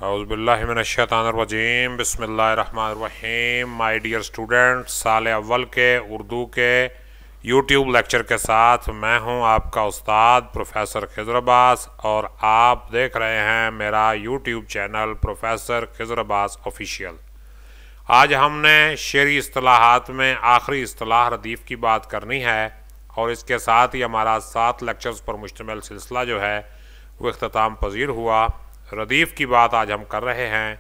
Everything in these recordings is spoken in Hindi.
औज़ुबिल्लाहिमिनश्शैतानिर्रजीम बिस्मिल्लाहिर्रहमानिर्रहीम। माय डियर स्टूडेंट्स, साल अव्वल के उर्दू के यूट्यूब लेक्चर के साथ मैं हूं आपका उस्ताद प्रोफेसर खिज़र अब्बास और आप देख रहे हैं मेरा YouTube channel professor Khizar Abbas official. आज हमने शेरी इस्तिलाहात में आखिरी इस्तिलाह रदीफ़ की बात करनी है और इसके साथ ही हमारा 7 लेक्चर्स पर मुश्तमिल सिलसिला जो है वो इख्तिताम पजीर हुआ। रदीफ़ की बात आज हम कर रहे हैं।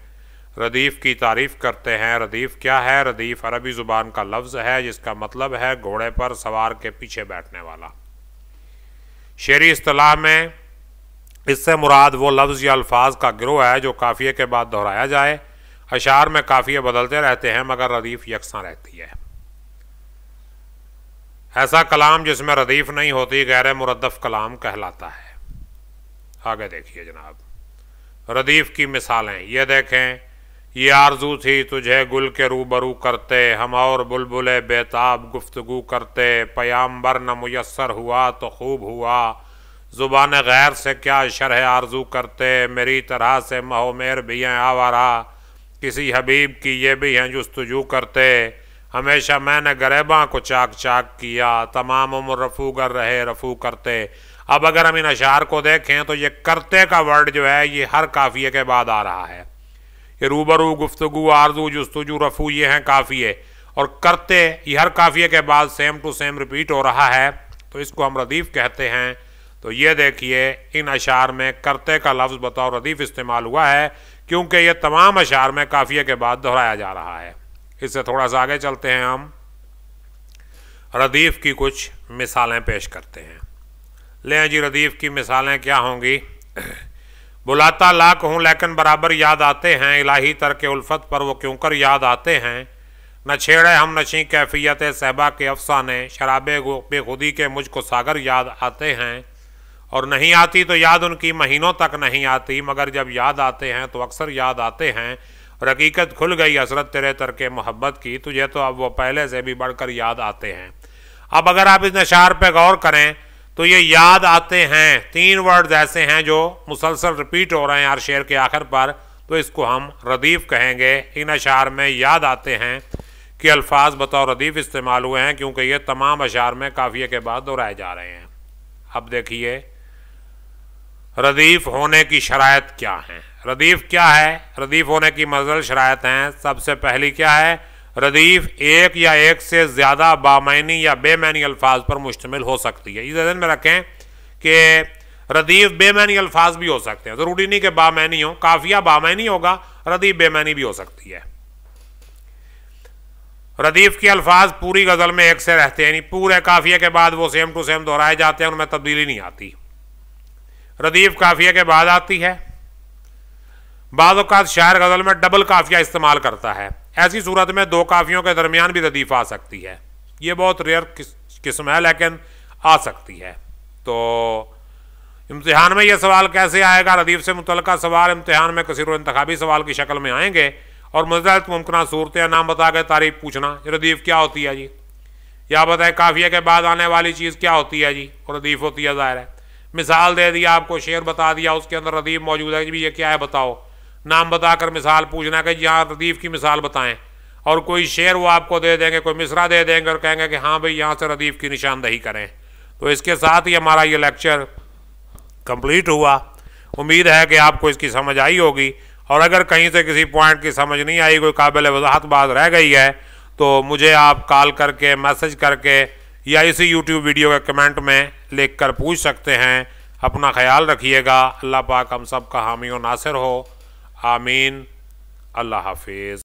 रदीफ़ की तारीफ़ करते हैं। रदीफ़ क्या है? रदीफ़ अरबी ज़ुबान का लफ्ज़ है जिसका मतलब है घोड़े पर सवार के पीछे बैठने वाला। शेरी इस्तिलाह में इससे मुराद वो लफ्ज़ या अल्फाज का गिरोह है जो काफ़िये के बाद दोहराया जाए। अशार में काफ़िये बदलते रहते हैं मगर रदीफ़ यकसां रहती है। ऐसा कलाम जिसमें रदीफ़ नहीं होती गैर मुरद्दफ़ कलाम कहलाता है। आगे देखिए जनाब, रदीफ़ की मिसालें ये देखें। ये आरजू थी तुझे गुल के रूबरू करते, हम और बुलबुले बेताब गुफ्तगू करते, पयाम्बर न मुयस्सर हुआ तो खूब हुआ, ज़ुबान गैर से क्या शरह आरजू करते, मेरी तरह से महोमेर भी हैं आवारा, किसी हबीब की ये भी हैं जुस्तजू करते, हमेशा मैंने गरेबा को चाक चाक किया, तमाम उम्र रफूगर रहे रफू करते। अब अगर हम इन अशार को देखें तो ये करते का वर्ड जो है ये हर काफ़िये के बाद आ रहा है। ये रूबरू, गुफ्तगू, आरजू, जुस्तजू, रफू ये हैं काफ़िये और करते ये हर काफ़िये के बाद सेम टू सेम रिपीट हो रहा है, तो इसको हम रदीफ़ कहते हैं। तो ये देखिए इन अशार में करते का लफ्ज़ बतौर रदीफ़ इस्तेमाल हुआ है क्योंकि ये तमाम अशार में काफ़िये के बाद दोहराया जा रहा है। इससे थोड़ा सा आगे चलते हैं, हम रदीफ़ की कुछ मिसालें पेश करते हैं। लें जी, रदीफ़ की मिसालें क्या होंगी? बुलाता लाख हूँ लेकिन बराबर याद आते हैं, इलाही तरके उल्फत पर वो क्यों कर याद आते हैं, न छेड़े हम नशी कैफियत सहबा के अफसाने, शराबे बेखुदी के मुझको सागर याद आते हैं, और नहीं आती तो याद उनकी महीनों तक नहीं आती, मगर जब याद आते हैं तो अक्सर याद आते हैं, और हकीकत खुल गई हसरत तेरे तरके मोहब्बत की, तुझे तो अब वो पहले से भी बढ़कर याद आते हैं। अब अगर आप इस अशार पे गौर करें तो ये याद आते हैं 3 वर्ड्स ऐसे हैं जो मुसलसल रिपीट हो रहे हैं हर शेर के आखिर पर, तो इसको हम रदीफ़ कहेंगे। इन अशार में याद आते हैं कि अल्फाज बतौर रदीफ़ इस्तेमाल हुए हैं क्योंकि ये तमाम अशार में काफ़िये के बाद दोहराए जा रहे हैं। अब देखिए रदीफ़ होने की शराइत क्या हैं। रदीफ़ क्या है? रदीफ़ होने की मज़ल शराइत हैं। सबसे पहली क्या है? रदीफ़ एक या एक से ज़्यादा बामैनी या बेमैनी अल्फाज पर मुश्तमिल हो सकती है। इस ध्यान में रखें कि रदीफ़ बेमैनी अल्फाज भी हो सकते हैं, ज़रूरी नहीं कि बामैनी हो। काफ़िया बामैनी होगा, रदीफ़ बेमैनी भी हो सकती है। रदीफ़ के अल्फाज पूरी गज़ल में एक से रहते हैं, यानी पूरे काफ़िये के बाद वो सेम टू सेम दोहराए जाते हैं, उनमें तब्दीली नहीं आती। रदीफ़ काफ़िये के बाद आती है। बाज़ औक़ात शायर गज़ल में डबल काफ़िया इस्तेमाल करता है, ऐसी सूरत में 2 काफ़ियों के दरमियान भी रदीफ़ आ सकती है। ये बहुत रेयर किस्म है लेकिन आ सकती है। तो इम्तिहान में ये सवाल कैसे आएगा? रदीफ़ से मुतल्लिक़ सवाल इम्तिहान में कसीर इंतखाबी सवाल की शक्ल में आएंगे और मुज़्ज़त मुमकिन सूरतें नाम बता के तारीफ़ पूछना, रदीफ़ क्या होती है जी, या बताए काफ़िये के बाद आने वाली चीज़ क्या होती है जी, और रदीफ़ होती है। ज़ाहिर है मिसाल दे दिया, आपको शेर बता दिया, उसके अंदर रदीफ़ मौजूद है जी, ये क्या है बताओ, नाम बताकर मिसाल पूछना कि यहाँ रदीफ़ की मिसाल बताएं, और कोई शेर वो आपको दे देंगे, कोई मिसरा दे देंगे और कहेंगे कि हाँ भाई यहाँ से रदीफ़ की निशानदही करें। तो इसके साथ ही हमारा ये लेक्चर कंप्लीट हुआ। उम्मीद है कि आपको इसकी समझ आई होगी, और अगर कहीं से किसी पॉइंट की समझ नहीं आई, कोई काबिल वज़ाहत बात रह गई है, तो मुझे आप कॉल करके, मैसेज करके या इसी यूट्यूब वीडियो के कमेंट में लिख कर पूछ सकते हैं। अपना ख्याल रखिएगा। अल्लाह पाक हम सब का हामी और नासिर हो। आमीन। अल्लाह हाफिज़।